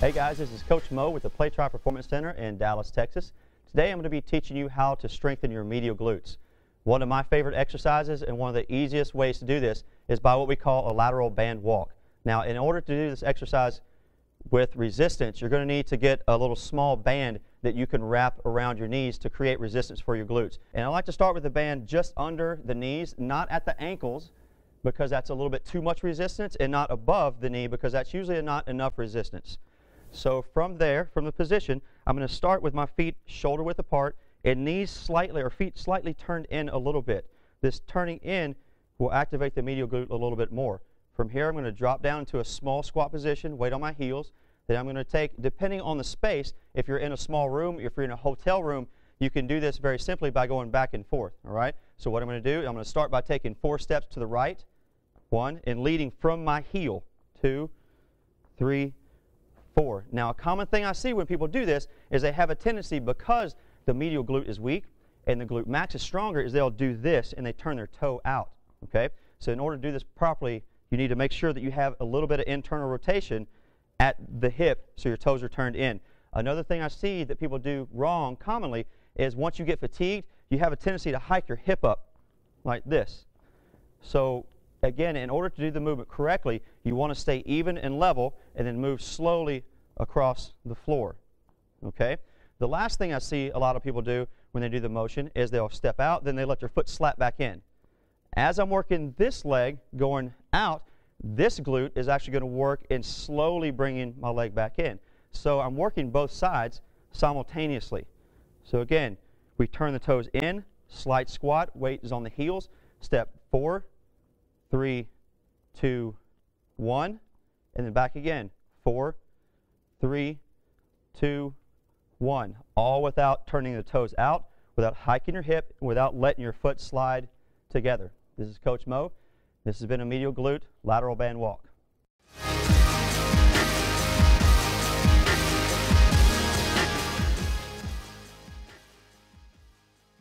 Hey guys, this is Coach Mo with the Play Try Performance Center in Dallas, Texas. Today I'm going to be teaching you how to strengthen your medial glutes. One of my favorite exercises and one of the easiest ways to do this is by what we call a lateral band walk. Now, in order to do this exercise with resistance, you're going to need to get a little small band that you can wrap around your knees to create resistance for your glutes. And I like to start with the band just under the knees, not at the ankles, because that's a little bit too much resistance, and not above the knee because that's usually not enough resistance. So from there, from the position, I'm going to start with my feet shoulder width apart and knees slightly, or feet slightly turned in a little bit. This turning in will activate the medial glute a little bit more. From here, I'm going to drop down into a small squat position, weight on my heels. Then I'm going to take, depending on the space, if you're in a small room, if you're in a hotel room, you can do this very simply by going back and forth, all right? So what I'm going to do, I'm going to start by taking 4 steps to the right, 1, and leading from my heel, 2, 3, 4. Now, a common thing I see when people do this is they have a tendency, because the medial glute is weak and the glute max is stronger, is they'll do this and they turn their toe out, okay? So in order to do this properly, you need to make sure that you have a little bit of internal rotation at the hip so your toes are turned in. Another thing I see that people do wrong commonly is once you get fatigued, you have a tendency to hike your hip up like this. So again, in order to do the movement correctly, you want to stay even and level and then move slowly across the floor, okay? The last thing I see a lot of people do when they do the motion is they'll step out, then they let their foot slap back in. As I'm working this leg going out, this glute is actually going to work in slowly bringing my leg back in. So I'm working both sides simultaneously. So again, we turn the toes in, slight squat, weight is on the heels, step 4, 3, 2, 1, and then back again, 4, 3, 2, 1, all without turning the toes out, without hiking your hip, without letting your foot slide together. This is Coach Mo. This has been a medial glute lateral band walk.